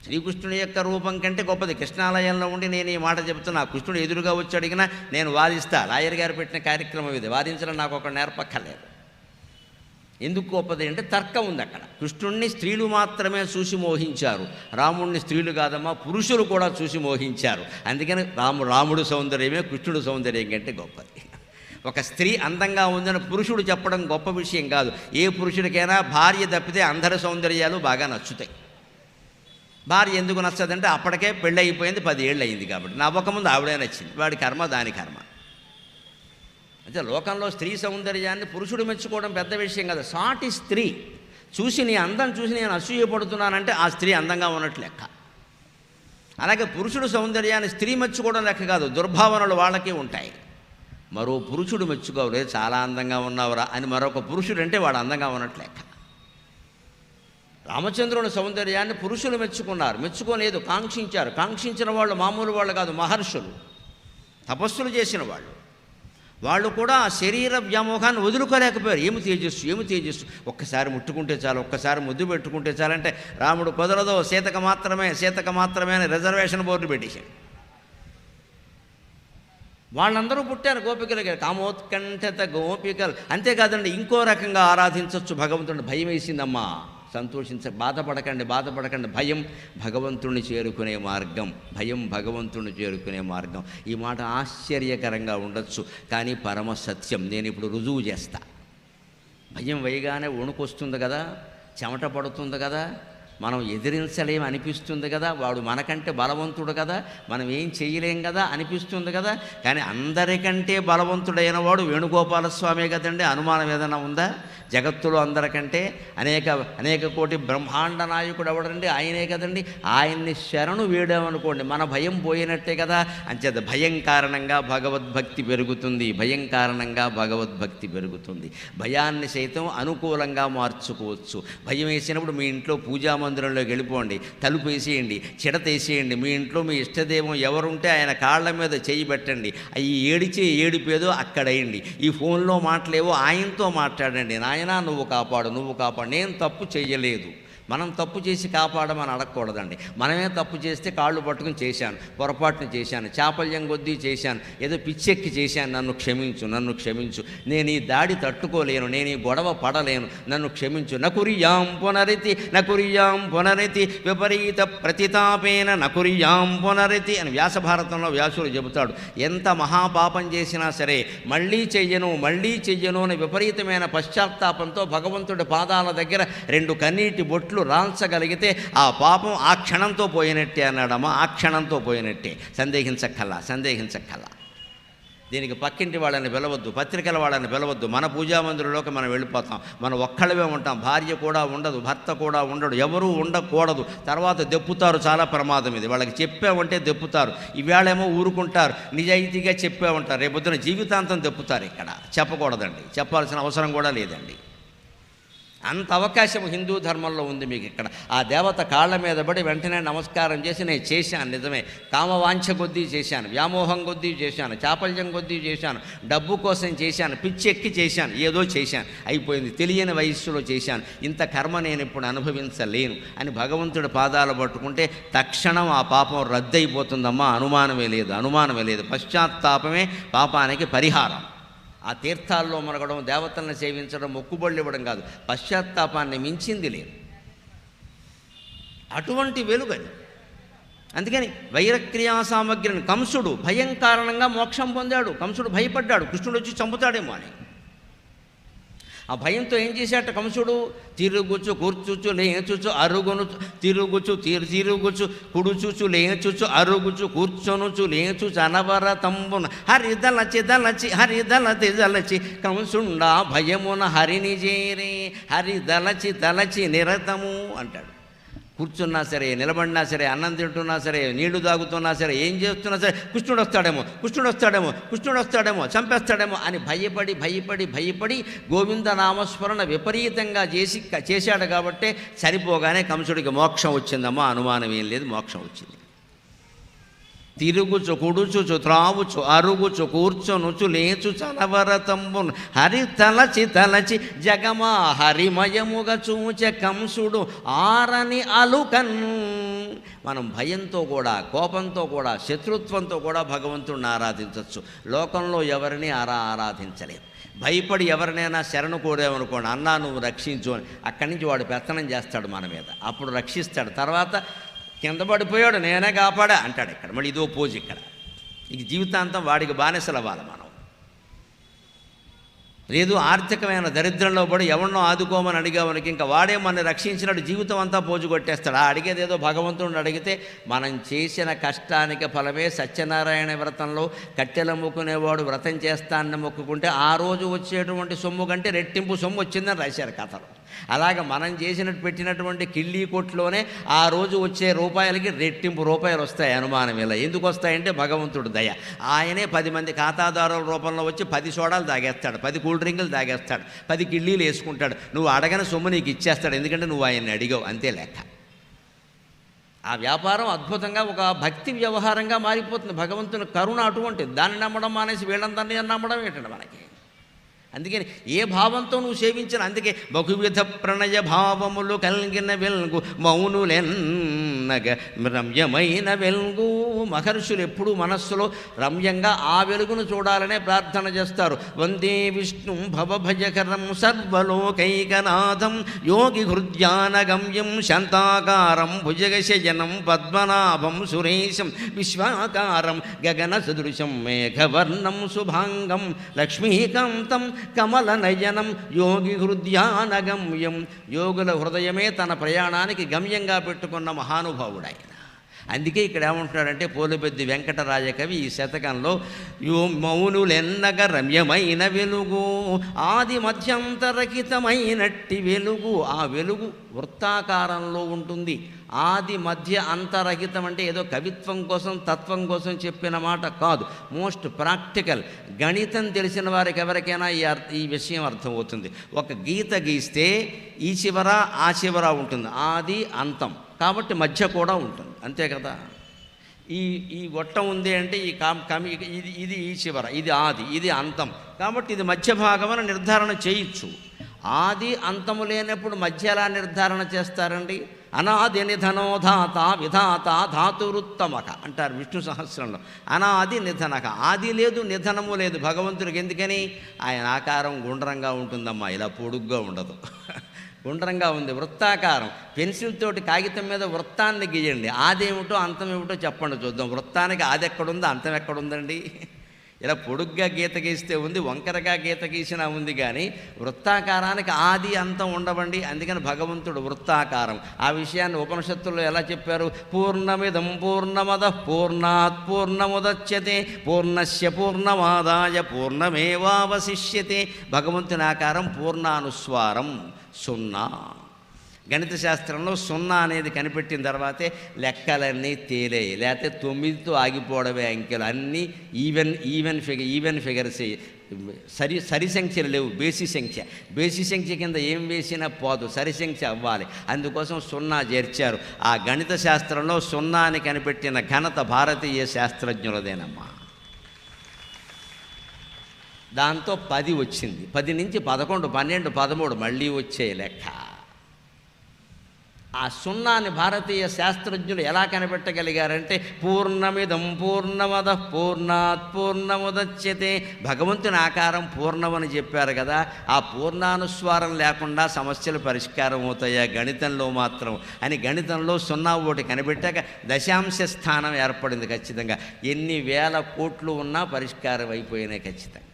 శ్రీకృష్ణుని యొక్క రూపం కంటే గొప్పది. కృష్ణాలయంలో ఉండి నేను ఈ మాట చెబుతున్నా, కృష్ణుడు ఎదురుగా వచ్చి అడిగినా నేను వాదిస్తా. లాయర్ గారు పెట్టిన కార్యక్రమం ఇది. వాదించడం నాకు ఒక నేర్పక్కర్లేదు. ఎందుకు గొప్పది అంటే తర్కం ఉంది అక్కడ. కృష్ణుణ్ణి స్త్రీలు మాత్రమే చూసి మోహించారు, రాముణ్ణి స్త్రీలు కాదమ్మా పురుషులు కూడా చూసి మోహించారు. అందుకని రాముడు సౌందర్యమే కృష్ణుడు సౌందర్యం కంటే గొప్పది. ఒక స్త్రీ అందంగా ఉందని పురుషుడు చెప్పడం గొప్ప విషయం కాదు. ఏ పురుషుడికైనా భార్య తప్పితే అందరి సౌందర్యాలు బాగా నచ్చుతాయి. భార్య ఎందుకు నచ్చదంటే అప్పటికే పెళ్ళి అయిపోయింది, 10 ఏళ్ళు అయింది కాబట్టి. నవ్వకముందు ఆవిడే నచ్చింది. వాడి కర్మ దాని కర్మ. అయితే లోకంలో స్త్రీ సౌందర్యాన్ని పురుషుడు మెచ్చుకోవడం పెద్ద విషయం కాదు. సాటి స్త్రీ చూసి నీ అందం చూసి నేను అసూయపడుతున్నానంటే ఆ స్త్రీ అందంగా ఉన్నట్లు లెక్క. అలాగే పురుషుడు సౌందర్యాన్ని స్త్రీ మెచ్చుకోవడం లెక్క కాదు. దుర్భావనలు వాళ్ళకే ఉంటాయి. మరో పురుషుడు మెచ్చుకోవలే చాలా అందంగా ఉన్నావురా అని మరొక పురుషుడు అంటే వాడు అందంగా ఉన్నట్లు లెక్క. రామచంద్రుని సౌందర్యాన్ని పురుషులు మెచ్చుకున్నారు, మెచ్చుకోలేదు, కాంక్షించారు. కాంక్షించిన వాళ్ళు మామూలు వాళ్ళు కాదు, మహర్షులు, తపస్సులు చేసిన వాళ్ళు. వాళ్ళు కూడా ఆ శరీర వ్యామోహాన్ని వదులుకోలేకపోయారు. ఏమి తేజస్సు, ఏమి తేజస్సు, ఒక్కసారి ముట్టుకుంటే చాలు, ఒక్కసారి ముద్దు పెట్టుకుంటే చాలంటే రాముడు కుదరదో, సీతక మాత్రమే అని రిజర్వేషన్ బోర్డు పెట్టేశాడు. వాళ్ళందరూ పుట్టారు గోపికలకి, కామోత్కంఠత గోపికలు. అంతేకాదండి, ఇంకో రకంగా ఆరాధించవచ్చు భగవంతుడిని. భయం వేసిందమ్మా, బాధపడకండి. భయం భగవంతుణ్ణి చేరుకునే మార్గం. భగవంతుణ్ణి చేరుకునే మార్గం. ఈ మాట ఆశ్చర్యకరంగా ఉండొచ్చు, కానీ పరమ సత్యం. నేను ఇప్పుడు రుజువు చేస్తా. భయం వేయగానే వణుకొస్తుంది కదా, చెమట పడుతుంది కదా, మనం ఎదిరించలేం అనిపిస్తుంది కదా, వాడు మనకంటే బలవంతుడు కదా, మనం ఏం చేయలేం కదా అనిపిస్తుంది కదా. కానీ అందరికంటే బలవంతుడైన వాడు వేణుగోపాలస్వామి కదండి. అనుమానం ఏదైనా ఉందా? జగత్తులో అందరికంటే అనేక కోటి బ్రహ్మాండ నాయకుడు ఎవడండి? ఆయనే కదండి. ఆయన్ని శరణు వేడామనుకోండి మన భయం పోయినట్టే కదా. అంచేత భయం కారణంగా భగవద్భక్తి పెరుగుతుంది. భయాన్ని సైతం అనుకూలంగా మార్చుకోవచ్చు. భయం వేసినప్పుడు మీ ఇంట్లో పూజా మందిరంలోకి వెళ్ళిపోండి, తలుపు వేసేయండి, చిడతేసేయండి. మీ ఇంట్లో మీ ఇష్టదేవం ఎవరుంటే ఆయన కాళ్ళ మీద చేయి పెట్టండి. ఈ ఏడిచే ఏడిపేదో అక్కడేయండి. ఈ ఫోన్లో మాటలేవో ఆయనతో మాట్లాడండి. నాయనా నువ్వు కాపాడు. నేను తప్పు చెయ్యలేదు. మనం తప్పు చేసి కాపాడమని అడగకూడదండి. మనమే తప్పు చేస్తే కాళ్ళు పట్టుకుని చేశాను, పొరపాటుని చేశాను, చాపల్యం కొద్దీ చేశాను, ఏదో పిచ్చెక్కి చేశాను, నన్ను క్షమించు. నేను ఈ దాడి తట్టుకోలేను, నేను ఈ గొడవ పడలేను, నన్ను క్షమించు. నకురియాం పునరితి విపరీత ప్రతితాపేన నకురియాం పునరితి అని వ్యాసభారతంలో వ్యాసుడు చెబుతాడు. ఎంత మహాపాపం చేసినా సరే మళ్ళీ చెయ్యను అని విపరీతమైన పశ్చాత్తాపంతో భగవంతుడి పాదాల దగ్గర 2 కన్నీటి బొట్లు రాల్చగలిగితే ఆ పాపం ఆ క్షణంతో పోయినట్టే అన్నాడమ్మా. ఆ క్షణంతో పోయినట్టే. సందేహించక్కల్లా. దీనికి పక్కింటి వాళ్ళని పిలవద్దు, పత్రికల వాళ్ళని పిలవద్దు. మన పూజా మందిరంలోకి మనం వెళ్ళిపోతాం. మనం ఒక్కళ్ళమే ఉంటాం. భార్య కూడా ఉండదు, భర్త కూడా ఉండడు, ఎవరూ ఉండకూడదు. తర్వాత దెప్పుతారు. చాలా ప్రమాదం ఇది. వాళ్ళకి చెప్పామంటే దెప్పుతారు. ఈవేళేమో ఊరుకుంటారు, నిజాయితీగా చెప్పామంటారు. రేపొద్దున జీవితాంతం దెప్పుతారు. ఇక్కడ చెప్పకూడదండి, చెప్పాల్సిన అవసరం కూడా లేదండి. అంత అవకాశం హిందూ ధర్మంలో ఉంది మీకు. ఇక్కడ ఆ దేవత కాళ్ళ మీద పడి వెంటనే నమస్కారం చేసి నేను చేశాను, నిజమే, కామవాంఛ కొద్దీ చేశాను, వ్యామోహం కొద్దీ చేశాను, చాపల్యం కొద్దీ చేశాను, డబ్బు కోసం చేశాను, పిచ్చెక్కి చేశాను, ఏదో చేశాను, అయిపోయింది, తెలియని వయస్సులో చేశాను, ఇంత కర్మ నేను ఇప్పుడు అనుభవించలేను అని భగవంతుడి పాదాలు పట్టుకుంటే తక్షణం ఆ పాపం రద్దయిపోతుందమ్మా. అనుమానమే లేదు. పశ్చాత్తాపమే పాపానికి పరిహారం. ఆ తీర్థాల్లో మునగడం, దేవతలను సేవించడం, మొక్కుబళ్ళు ఇవ్వడం కాదు, పశ్చాత్తాపాన్ని మించింది లేదు. అటువంటి వెలుగని. అందుకని వైరక్రియా సామగ్రిని కంసుడు భయం కారణంగా మోక్షం పొందాడు. కంసుడు భయపడ్డాడు కృష్ణుడు వచ్చి చంపుతాడేమో అని. ఆ భయంతో ఏం చేశాట కంసుడు? తిరుగుచు కూర్చుచు లేచుచు అరుగును, తిరుగుచు కుడుచుచు లేచుచు అరుగుచు కూర్చొనుచు లేచుచు అనవరతంబున హరిదలచి కంసుండా భయమున హరిని చేరే హరిదలచి నిరతము అంటాడు. కూర్చున్నా సరే, నిలబడినా సరే, అన్నం తింటున్నా సరే, నీళ్లు తాగుతున్నా సరే, ఏం చేస్తున్నా సరే కృష్ణుడు వస్తాడేమో చంపేస్తాడేమో అని భయపడి గోవింద నామస్మరణ విపరీతంగా చేశాడు. కాబట్టే సరిపోగానే కంసుడికి మోక్షం వచ్చిందమ్మా. అనుమానం ఏం లేదు, మోక్షం వచ్చింది. తిరుగుచు కుడుచుచు త్రావుచు అరుగుచు కూర్చొనుచు లేచు చనవరతంబున్ హరి తలచి తలచి జగమా హరిమయముగ చూచ కంసుడు ఆరని అలుకన్. మనం భయంతో కూడా, కోపంతో కూడా, శత్రుత్వంతో కూడా భగవంతుడిని ఆరాధించవచ్చు. లోకంలో ఎవరిని ఆరాధించలేం. భయపడి ఎవరినైనా శరణు కోరామనుకోండి, అన్నా నువ్వు రక్షించు అని, అక్కడి నుంచి వాడు పెత్తనం చేస్తాడు మన మీద. అప్పుడు రక్షిస్తాడు. తర్వాత కింద పడిపోయాడు, నేనే కాపాడా అంటాడు. ఇక్కడ మళ్ళీ ఇదో పోజు. ఇక్కడ ఇక జీవితాంతం వాడికి బానిసలు అవ్వాలి మనం. లేదు ఆర్థికమైన దరిద్రంలో పడి ఎవరినో ఆదుకోమని అడిగామనికి ఇంకా వాడే మన రక్షించినట్టు జీవితం అంతా పోజు కొట్టేస్తాడు. అడిగేదేదో భగవంతుడిని అడిగితే మనం చేసిన కష్టానికి ఫలమే. సత్యనారాయణ వ్రతంలో కట్టెలు మొక్కునేవాడు వ్రతం చేస్తానని మొక్కుకుంటే ఆ రోజు వచ్చేటువంటి సొమ్ము కంటే రెట్టింపు సొమ్ము వచ్చిందని రాశారు కథలో. అలాగ మనం చేసినట్టు పెట్టినటువంటి కిళ్ళీ కొట్టులోనే ఆ రోజు వచ్చే రూపాయలకి రెట్టింపు రూపాయలు వస్తాయి. అనుమానం ఇలా ఎందుకు వస్తాయంటే భగవంతుడు దయ. ఆయనే 10 మంది ఖాతాదారుల రూపంలో వచ్చి 10 సోడాలు తాగేస్తాడు, 10 కూల్ డ్రింకులు తాగేస్తాడు, 10 కిళ్ళీలు వేసుకుంటాడు. నువ్వు అడగని సొమ్ము నీకు ఇచ్చేస్తాడు, ఎందుకంటే నువ్వు ఆయన్ని అడిగావు, అంతే లెక్క. ఆ వ్యాపారం అద్భుతంగా ఒక భక్తి వ్యవహారంగా మారిపోతుంది. భగవంతుని కరుణ అటువంటిది. దాన్ని నమ్మడం మానేసి వీళ్ళందరినీ నమ్మడం ఏంటంటే మనకి. అందుకని ఏ భావంతో నువ్వు సేవించిన, అందుకే బహువిధ ప్రణయ భావములు కలిగిన వెలుగు మౌనులెన్నగ రమ్యమైన వెలుగు. మహర్షులు ఎప్పుడూ మనస్సులో రమ్యంగా ఆ వెలుగును చూడాలనే ప్రార్థన చేస్తారు. వందే విష్ణు భవభయకరం సర్వలోకైకనాథం యోగి హృద్యానగమ్యం శాంతాకారం భుజగశయనం పద్మనాభం సురేశం విశ్వాకారం గగన సదృశం మేఘవర్ణం శుభాంగం లక్ష్మీకాంతం కమల నయనం యోగి హృదయానగమ్యం. యోగుల హృదయమే తన ప్రయాణానికి గమ్యంగా పెట్టుకున్న మహానుభావుడు ఆయన. అందుకే ఇక్కడ ఏమంటున్నాడంటే పోలిబెద్ది వెంకటరాజ కవి ఈ శతకంలో మౌనులెన్నగ రమ్యమైన వెలుగు ఆది మధ్యంతరహితమైనట్టి వెలుగు. ఆ వెలుగు వృత్తాకారంలో ఉంటుంది. ఆది మధ్య అంతరహితం అంటే ఏదో కవిత్వం కోసం తత్వం కోసం చెప్పిన మాట కాదు. Most practical. గణితం తెలిసిన వారికి ఎవరికైనా ఈ విషయం అర్థమవుతుంది. ఒక గీత గీస్తే ఈ చివర ఆ చివర ఉంటుంది, ఆది అంతం. కాబట్టి మధ్య కూడా ఉంటుంది, అంతే కదా. ఈ గొట్టం ఉంది అంటే ఈ ఇది ఈ చివర, ఇది ఆది, ఇది అంతం. కాబట్టి ఇది మధ్య భాగం అని నిర్ధారణ చేయొచ్చు. ఆది అంతము లేనప్పుడు మధ్య ఎలా నిర్ధారణ చేస్తారండి? అనాది నిధనోధాత విధాత ధాతురుత్తమక అంటారు విష్ణు సహస్రంలో. అనాది నిధనక, ఆది లేదు నిధనము లేదు భగవంతుడికి. ఎందుకని? ఆయన ఆకారం గుండ్రంగా ఉంటుందమ్మా, ఇలా పొడుగ్గా ఉండదు. గుండ్రంగా ఉంది, వృత్తాకారం. పెన్సిల్ తోటి కాగితం మీద వృత్తాన్ని గీయండి, ఆదేమిటో అంతం ఏమిటో చెప్పండి చూద్దాం. వృత్తానికి ఆది ఎక్కడుందో అంతం ఎక్కడుందండి? ఇలా పొడుగ్గా గీత గీస్తే ఉంది, వంకరగా గీత గీసినా ఉంది, కానీ వృత్తాకారానికి ఆది అంతం ఉండవండి. అందుకని భగవంతుడు వృత్తాకారం. ఆ విషయాన్ని ఉపనిషత్తుల్లో ఎలా చెప్పారు? పూర్ణమిదం పూర్ణమదః పూర్ణాత్ పూర్ణముదచ్యతే పూర్ణస్య పూర్ణమాదాయ పూర్ణమేవావశిష్యతే. భగవంతుని ఆకారం పూర్ణానుస్వారం, సున్నా. గణిత శాస్త్రంలో సున్నా అనేది కనిపెట్టిన తర్వాతే లెక్కలన్నీ తేలేయి. లేకపోతే 9తో ఆగిపోవడమే అంకెలు. అన్నీ ఈవెన్ ఫిగర్స్. సరి సంఖ్యలు లేవు, బేసి సంఖ్య కింద ఏం వేసినా పోదు, సరి సంఖ్య అవ్వాలి. అందుకోసం సున్నా చేర్చారు. ఆ గణిత శాస్త్రంలో సున్నాని కనిపెట్టిన ఘనత భారతీయ శాస్త్రజ్ఞులదేనమ్మా. దాంతో 10 వచ్చింది. 10 నుంచి 11, 12, 13 మళ్ళీ వచ్చే లెక్క. ఆ సున్నాని భారతీయ శాస్త్రజ్ఞులు ఎలా కనిపెట్టగలిగారంటే పూర్ణమిదం పూర్ణమదః పూర్ణాత్ పూర్ణముదచ్యతే. భగవంతుని ఆకారం పూర్ణమని చెప్పారు కదా, ఆ పూర్ణానుస్వారం లేకుండా సమస్యలు పరిష్కారం అవుతాయా గణితంలో మాత్రం అని గణితంలో 0 కనిపెట్టాక దశాంశ స్థానం ఏర్పడింది. ఖచ్చితంగా ఎన్ని వేల కోట్లు ఉన్నా పరిష్కారం అయిపోయినాయి. ఖచ్చితంగా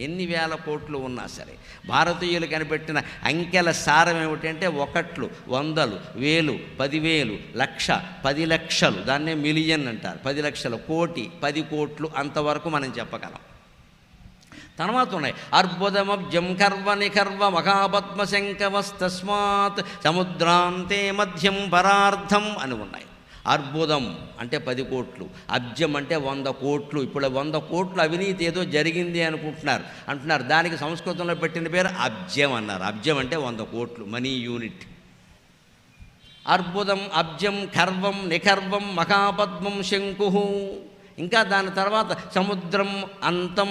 ఎన్ని వేల కోట్లు ఉన్నా సరే. భారతీయులు కనిపెట్టిన అంకెల సారం ఏమిటంటే 1, 100, 1000, 10,000, లక్ష, 10 లక్షలు, దాన్నే మిలియన్ అంటారు. 10 లక్షలు, కోటి, 10 కోట్లు, అంతవరకు మనం చెప్పగలం. తర్వాత ఉన్నాయి అర్బుదమబ్జం కర్వ నికర్వ మహాపద్మశంకవస్తస్మాత్ సముద్రాంతే మధ్యం పరార్థం అని ఉన్నాయి. అర్బుదం అంటే 10 కోట్లు, అబ్జం అంటే 100 కోట్లు. ఇప్పుడు 100 కోట్లు అవినీతి ఏదో జరిగింది అంటున్నారు. దానికి సంస్కృతంలో పెట్టిన పేరు అబ్జం అన్నారు. అబ్జం అంటే 100 కోట్లు, మనీ యూనిట్. అర్బుదం, అబ్జం, కర్వం, నికర్వం, మహాపద్మం, శంకు. ఇంకా దాని తర్వాత సముద్రం అంతం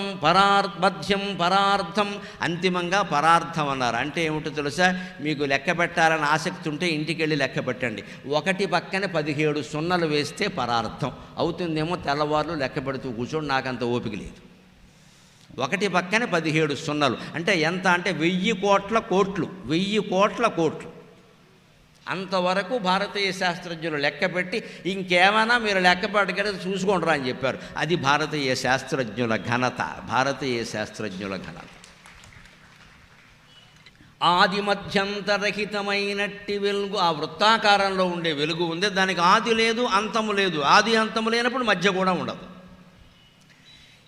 మధ్యం పరార్థం, అంతిమంగా పరార్థం అన్నారు. అంటే ఏమిటో తెలుసా? మీకు లెక్క పెట్టాలని ఆసక్తి ఉంటే ఇంటికి వెళ్ళి లెక్క పెట్టండి. ఒకటి పక్కన 17 సున్నలు వేస్తే పరార్థం అవుతుందేమో. తెల్లవారులు లెక్క పెడుతూ కూర్చోండి, నాకంత ఓపిక లేదు. ఒకటి పక్కన 17 సున్నలు అంటే ఎంత అంటే 1000 కోట్ల కోట్లు, 1000 కోట్ల కోట్లు. అంతవరకు భారతీయ శాస్త్రజ్ఞులు లెక్కపెట్టి ఇంకేమైనా మీరు లెక్క పెట్టగలి చూసుకుంటారా అని చెప్పారు. అది భారతీయ శాస్త్రజ్ఞుల ఘనత, భారతీయ శాస్త్రజ్ఞుల ఘనత. ఆది మధ్యంతరహితమైనట్టి వెలుగు, ఆ వృత్తాకారంలో ఉండే వెలుగు ఉంది, దానికి ఆది లేదు అంతము లేదు. ఆది అంతము లేనప్పుడు మధ్య కూడా ఉండదు.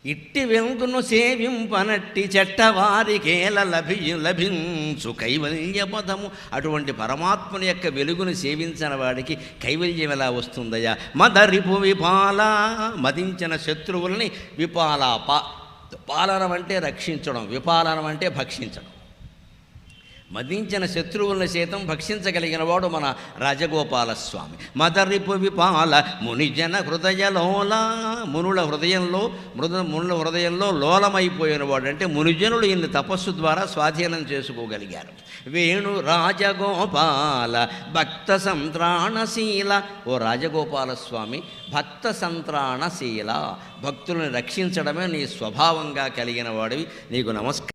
ఇట్టి వెలుగును సేవింపనట్టి చెట్టవారికేల లభించు కైవల్య పదము. అటువంటి పరమాత్మని యొక్క వెలుగును సేవించిన వాడికి కైవల్యం ఎలా వస్తుందయ్యా? మదరిపు విపాల, మదించిన శత్రువుల్ని విపాల. పాలనం అంటే రక్షించడం, విపాలనం అంటే భక్షించడం. మదించిన శత్రువులను సైతం భక్షించగలిగిన వాడు మన రాజగోపాలస్వామి. మదరిపు విపాల మునిజన హృదయలోల, మునుల హృదయంలో లోలమైపోయిన వాడు. అంటే మునిజనులు ఇన్ని తపస్సు ద్వారా స్వాధీనం చేసుకోగలిగారు. వేణు రాజగోపాల భక్త సంత్రాణశీల. ఓ రాజగోపాలస్వామి భక్త సంత్రాణశీల, భక్తులను రక్షించడమే నీ స్వభావంగా కలిగిన వాడివి. నీకు నమస్కారం.